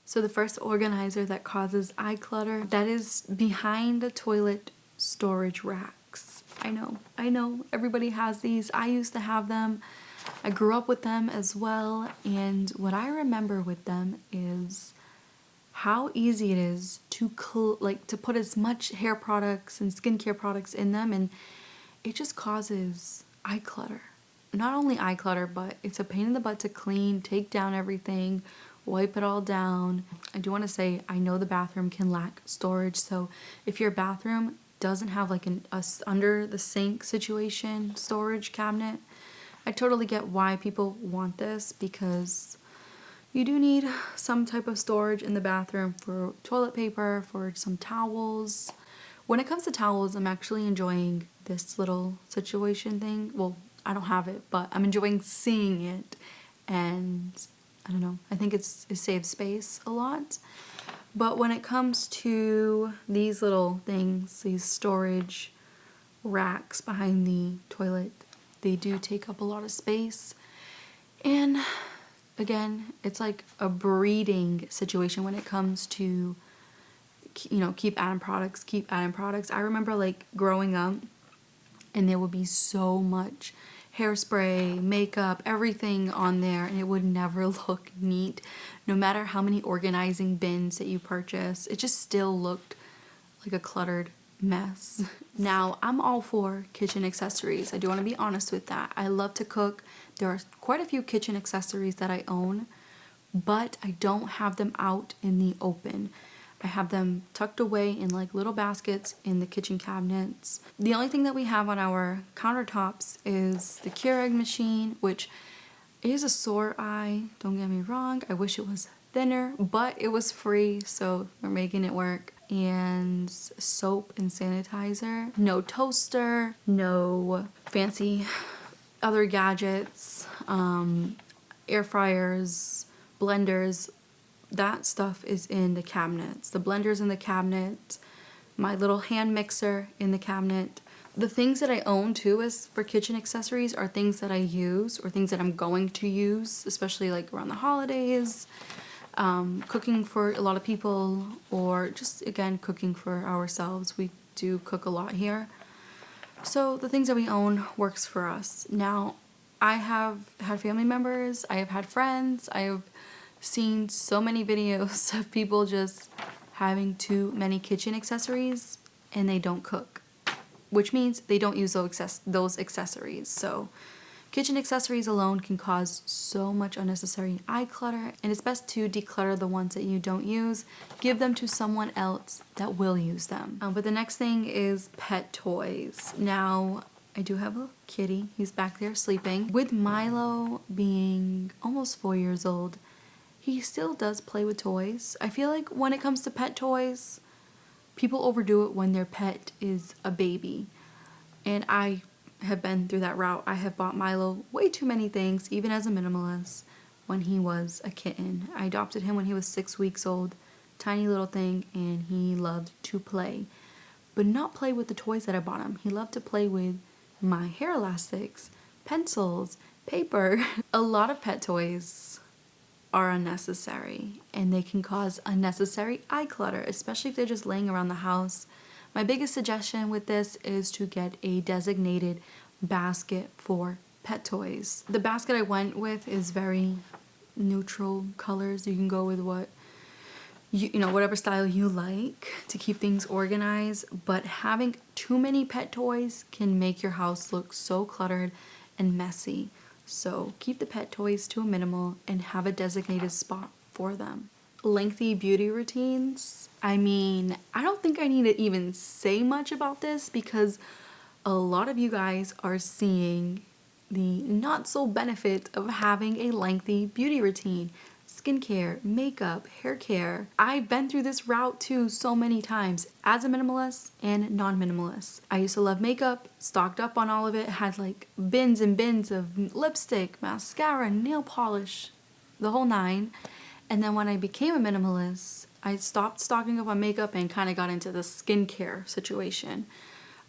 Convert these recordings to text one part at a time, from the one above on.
So the first organizer that causes eye clutter, that is behind the toilet storage racks. I know, everybody has these. I used to have them. I grew up with them as well, and what I remember with them is how easy it is to to put as much hair products and skincare products in them, and it just causes eye clutter. Not only eye clutter, but it's a pain in the butt to clean, take down everything, wipe it all down. I do want to say, I know the bathroom can lack storage, so if your bathroom doesn't have like a under the sink situation storage cabinet, I totally get why people want this, because you do need some type of storage in the bathroom for toilet paper, for some towels. When it comes to towels, I'm actually enjoying this little situation thing. Well, I don't have it, but I'm enjoying seeing it, and I don't know, I think it saves space a lot. But when it comes to these little things, these storage racks behind the toilet, they do take up a lot of space. And again, it's like a breeding situation when it comes to, you know, keep adding products. I remember like growing up, and there would be so much hairspray, makeup, everything on there, and it would never look neat. No matter how many organizing bins that you purchase, it just still looked like a cluttered mess. Now, I'm all for kitchen accessories. I do want to be honest with that. I love to cook. There are quite a few kitchen accessories that I own, but I don't have them out in the open. I have them tucked away in like little baskets in the kitchen cabinets. The only thing that we have on our countertops is the Keurig machine, which is a sore eye, don't get me wrong. I wish it was thinner, but it was free, so we're making it work. And soap and sanitizer. No toaster, no fancy other gadgets, air fryers, blenders. That stuff is in the cabinets. The blender's in the cabinet, my little hand mixer in the cabinet. The things that I own too as for kitchen accessories are things that I use or things that I'm going to use, especially like around the holidays, cooking for a lot of people, or just again cooking for ourselves. We do cook a lot here. So the things that we own works for us. Now, I have had family members, I have had friends, I have seen so many videos of people just having too many kitchen accessories and they don't cook, which means they don't use those accessories. So kitchen accessories alone can cause so much unnecessary eye clutter, and it's best to declutter the ones that you don't use. Give them to someone else that will use them. But the next thing is pet toys. Now, I do have a kitty. He's back there sleeping. With Milo being almost 4 years old, he still does play with toys. I feel like when it comes to pet toys, people overdo it when their pet is a baby. And I have been through that route. I have bought Milo way too many things, even as a minimalist, when he was a kitten. I adopted him when he was 6 weeks old, tiny little thing, and he loved to play. But not play with the toys that I bought him. He loved to play with my hair elastics, pencils, paper. A lot of pet toys are unnecessary, and they can cause unnecessary eye clutter, especially if they're just laying around the house. My biggest suggestion with this is to get a designated basket for pet toys. The basket I went with is very neutral colors. You can go with what you know, whatever style you like to keep things organized, but having too many pet toys can make your house look so cluttered and messy. So keep the pet toys to a minimal and have a designated spot for them. Lengthy beauty routines. I mean, I don't think I need to even say much about this because a lot of you guys are seeing the not so benefit of having a lengthy beauty routine. Skincare, makeup, hair care. I've been through this route too so many times as a minimalist and non-minimalist. I used to love makeup, stocked up on all of it, had like bins and bins of lipstick, mascara, nail polish, the whole nine. And then when I became a minimalist, I stopped stocking up on makeup and kind of got into the skincare situation.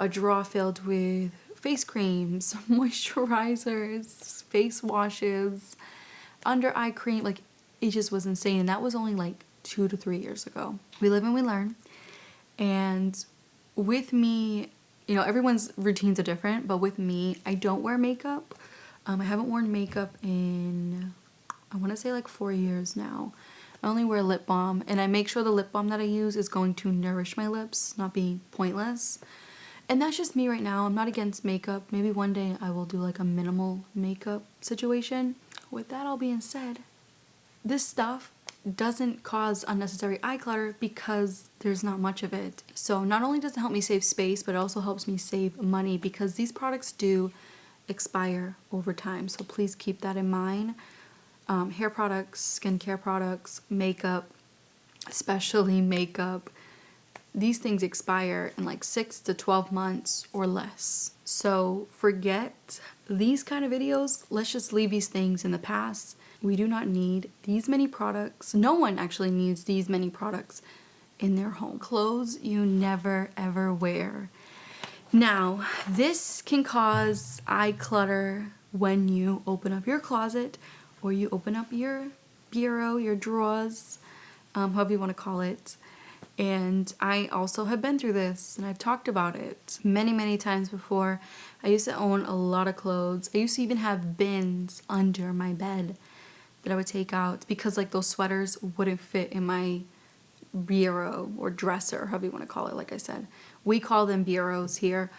A drawer filled with face creams, moisturizers, face washes, under eye cream, like it just was insane. And that was only like 2 to 3 years ago. We live and we learn. And with me, you know, everyone's routines are different, but with me, I don't wear makeup. I haven't worn makeup in, I want to say like 4 years now. I only wear lip balm, and I make sure the lip balm that I use is going to nourish my lips, not be pointless. And that's just me right now. I'm not against makeup. Maybe one day I will do like a minimal makeup situation. With that all being said, this stuff doesn't cause unnecessary eye clutter because there's not much of it. So not only does it help me save space, but it also helps me save money because these products do expire over time. So please keep that in mind. Hair products, skincare products, makeup, especially makeup, these things expire in like 6 to 12 months or less. So forget these kind of videos. Let's just leave these things in the past. We do not need these many products. No one actually needs these many products in their home. Clothes you never ever wear. Now, this can cause eye clutter when you open up your closet or you open up your bureau, your drawers, however you want to call it. And I also have been through this, and I've talked about it many times before. I used to own a lot of clothes. I used to even have bins under my bed that I would take out because like those sweaters wouldn't fit in my bureau or dresser, however you want to call it. Like I said, we call them bureaus here.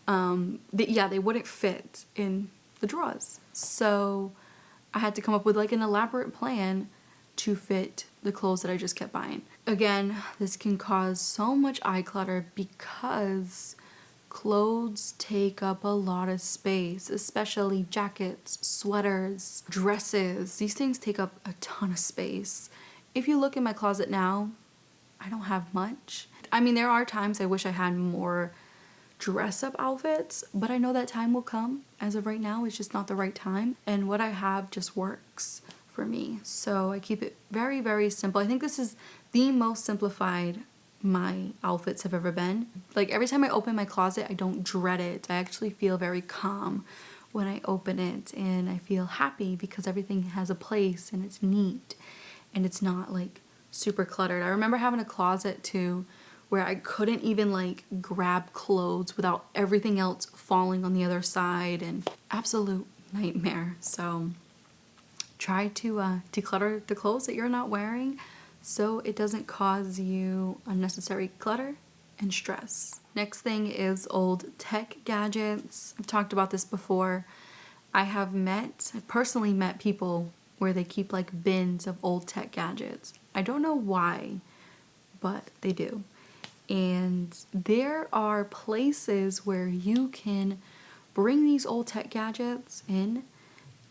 They wouldn't fit in the drawers. So I had to come up with like an elaborate plan to fit the clothes that I just kept buying. Again, this can cause so much eye clutter because clothes take up a lot of space, especially jackets, sweaters, dresses. These things take up a ton of space. If you look in my closet now, I don't have much. I mean, there are times I wish I had more dress-up outfits, but I know that time will come. As of right now, it's just not the right time, and what I have just works for me. So I keep it very simple. I think this is the most simplified my outfits have ever been. Like every time I open my closet, I don't dread it. I actually feel very calm when I open it, and I feel happy because everything has a place and it's neat and it's not like super cluttered. I remember having a closet too where I couldn't even like grab clothes without everything else falling on the other side, and absolute nightmare. So try to declutter the clothes that you're not wearing so it doesn't cause you unnecessary clutter and stress. Next thing is old tech gadgets. I've talked about this before. I personally met people where they keep like bins of old tech gadgets. I don't know why, but they do. And there are places where you can bring these old tech gadgets in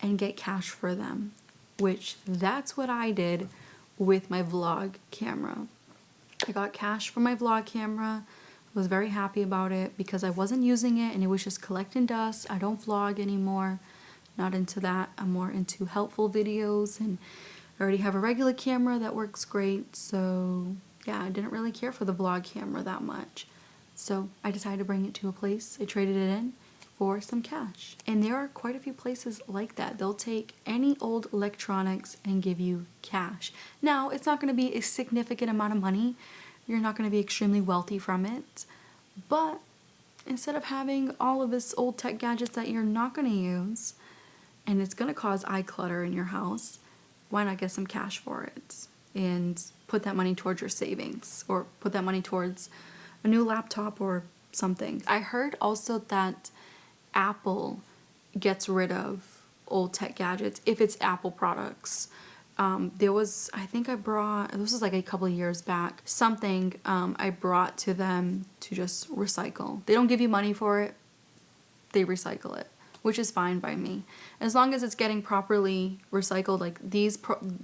and get cash for them, which that's what I did with my vlog camera. I got cash for my vlog camera. I was very happy about it because I wasn't using it and it was just collecting dust. I don't vlog anymore. Not into that. I'm more into helpful videos, and I already have a regular camera that works great. So yeah, I didn't really care for the vlog camera that much. So I decided to bring it to a place. I traded it in for some cash. And there are quite a few places like that. They'll take any old electronics and give you cash. Now, it's not going to be a significant amount of money. You're not going to be extremely wealthy from it. But instead of having all of this old tech gadgets that you're not going to use, and it's going to cause eye clutter in your house, why not get some cash for it and put that money towards your savings, or put that money towards a new laptop or something. I heard also that Apple gets rid of old tech gadgets if it's Apple products. There was, I think I brought, this was like a couple of years back, something I brought to them to just recycle. They don't give you money for it, they recycle it, which is fine by me. As long as it's getting properly recycled, like these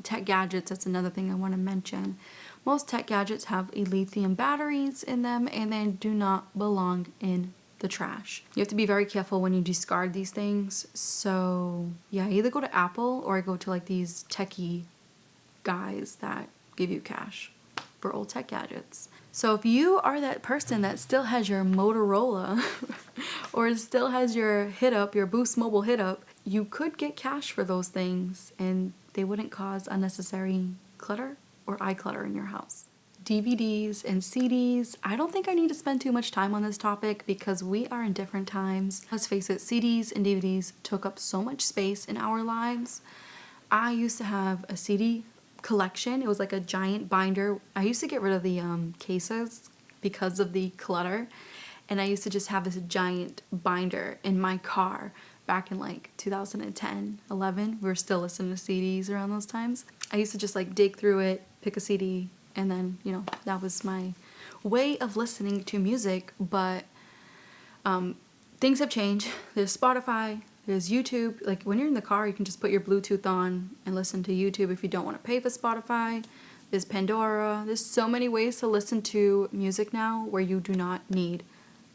tech gadgets, that's another thing I want to mention. Most tech gadgets have lithium batteries in them, and they do not belong in the trash. You have to be very careful when you discard these things. So yeah, I either go to Apple or I go to like these techie guys that give you cash for old tech gadgets. So if you are that person that still has your Motorola or still has your hit up, your Boost Mobile hit up, you could get cash for those things and they wouldn't cause unnecessary clutter or iClutter in your house? DVDs and CDs. I don't think I need to spend too much time on this topic because we are in different times. Let's face it, CDs and DVDs took up so much space in our lives. I used to have a CD collection. It was like a giant binder. I used to get rid of the cases because of the clutter, and I used to just have this giant binder in my car back in like 2010, 11. We were still listening to CDs around those times. I used to just like dig through it, pick a CD, and then, you know, that was my way of listening to music. But things have changed. There's Spotify, there's YouTube. Like when you're in the car, you can just put your Bluetooth on and listen to YouTube if you don't want to pay for Spotify. There's Pandora. There's so many ways to listen to music now where you do not need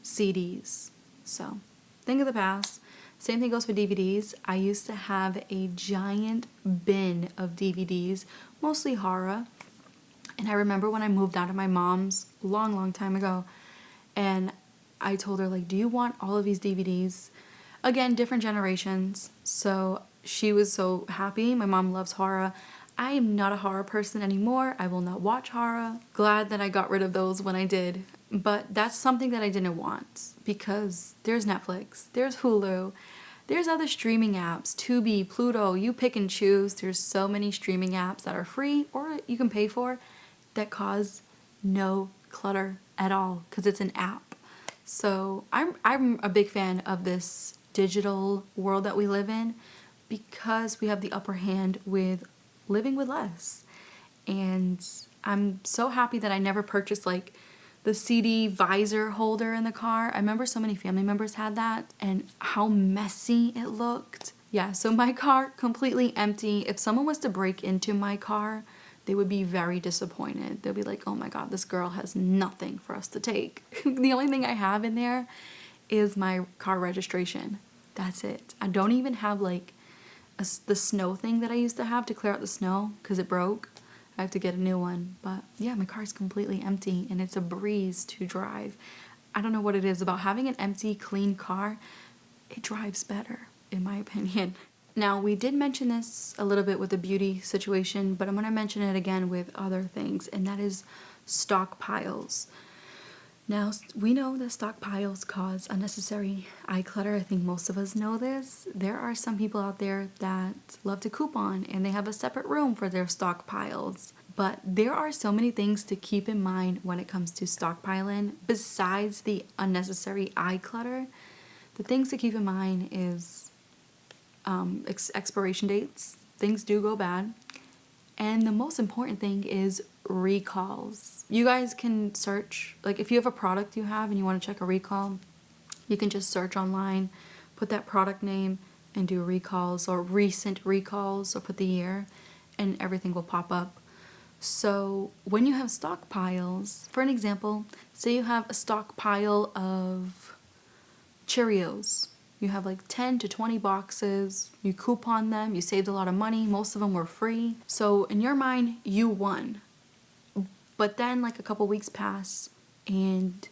CDs. So, thing of the past. Same thing goes for DVDs. I used to have a giant bin of DVDs, mostly horror. And I remember when I moved out of my mom's long time ago, and I told her, like, do you want all of these DVDs? Again, different generations. So she was so happy. My mom loves horror. I am not a horror person anymore. I will not watch horror. Glad that I got rid of those when I did. But that's something that I didn't want because there's Netflix, there's Hulu, there's other streaming apps, Tubi, Pluto, you pick and choose. There's so many streaming apps that are free or you can pay for that cause no clutter at all because it's an app. So I'm a big fan of this digital world that we live in because we have the upper hand with living with less. And I'm so happy that I never purchased like the CD visor holder in the car. I remember so many family members had that and how messy it looked. Yeah, so my car completely empty. If someone was to break into my car, they would be very disappointed. They'll be like, oh my God, this girl has nothing for us to take. The only thing I have in there is my car registration. That's it. I don't even have like the snow thing that I used to have to clear out the snow because it broke. I have to get a new one. But yeah, my car is completely empty and it's a breeze to drive. I don't know what it is about having an empty, clean car. It drives better, in my opinion. Now, we did mention this a little bit with the beauty situation, but I'm going to mention it again with other things, and that is stockpiles. Now, we know that stockpiles cause unnecessary eye clutter. I think most of us know this. There are some people out there that love to coupon, and they have a separate room for their stockpiles. But there are so many things to keep in mind when it comes to stockpiling. Besides the unnecessary eye clutter, the things to keep in mind is expiration dates. Things do go bad. And the most important thing is recalls. You guys can search, like if you have a product you have and you want to check a recall, you can just search online, put that product name and do recalls or recent recalls or put the year and everything will pop up. So when you have stockpiles, for an example, say you have a stockpile of Cheerios. You have like 10 to 20 boxes, you coupon them, you saved a lot of money, most of them were free. So in your mind, you won. But then like a couple weeks pass and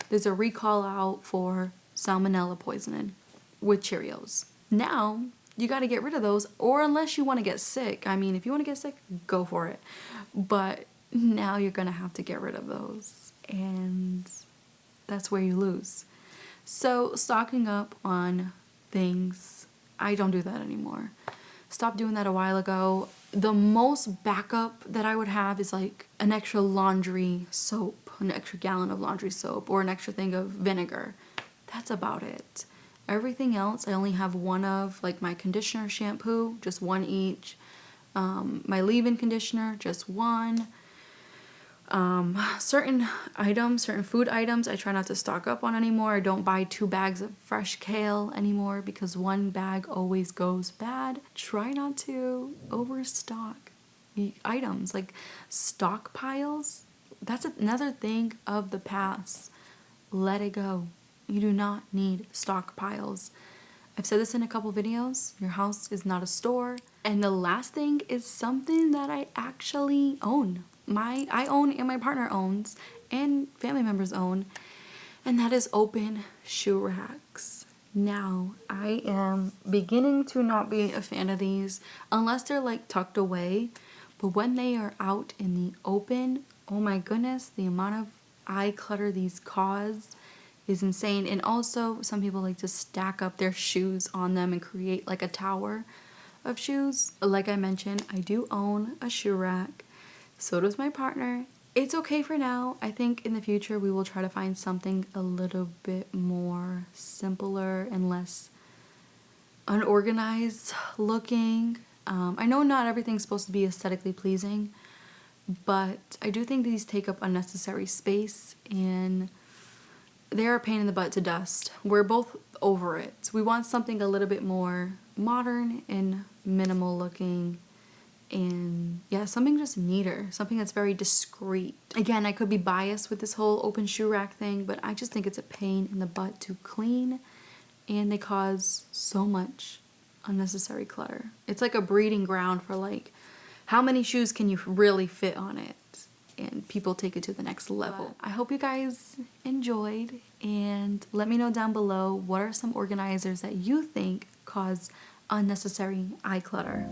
there's a recall out for salmonella poisoning with Cheerios. Now, you got to get rid of those, or unless you want to get sick. I mean, if you want to get sick, go for it. But now you're going to have to get rid of those. And that's where you lose. So stocking up on things, I don't do that anymore. Stopped doing that a while ago. The most backup that I would have is like an extra laundry soap, an extra gallon of laundry soap, or an extra thing of vinegar. That's about it. Everything else I only have one of, like my conditioner, shampoo, just one each. My leave-in conditioner, just one. Certain items, certain food items, I try not to stock up on anymore. I don't buy 2 bags of fresh kale anymore because 1 bag always goes bad. Try not to overstock items, like stockpiles. That's another thing of the past. Let it go. You do not need stockpiles. I've said this in a couple videos. Your house is not a store. And the last thing is something that I actually own. I own and my partner owns and family members own, and that is open shoe racks. Now, I am beginning to not be a fan of these unless they're like tucked away, But when they are out in the open, oh my goodness, the amount of eye clutter these cause is insane. And also, some people like to stack up their shoes on them and create like a tower of shoes. Like I mentioned, I do own a shoe rack. So does my partner. It's okay for now. I think in the future we will try to find something a little bit more simpler and less unorganized looking. I know not everything's supposed to be aesthetically pleasing, but I do think these take up unnecessary space and they're a pain in the butt to dust. We're both over it. We want something a little bit more modern and minimal looking, and yeah, something just neater, something that's very discreet. Again, I could be biased with this whole open shoe rack thing, but I just think it's a pain in the butt to clean, and they cause so much unnecessary clutter. It's like a breeding ground for like, how many shoes can you really fit on it? And people take it to the next level. I hope you guys enjoyed, and let me know down below what are some organizers that you think cause unnecessary eye clutter.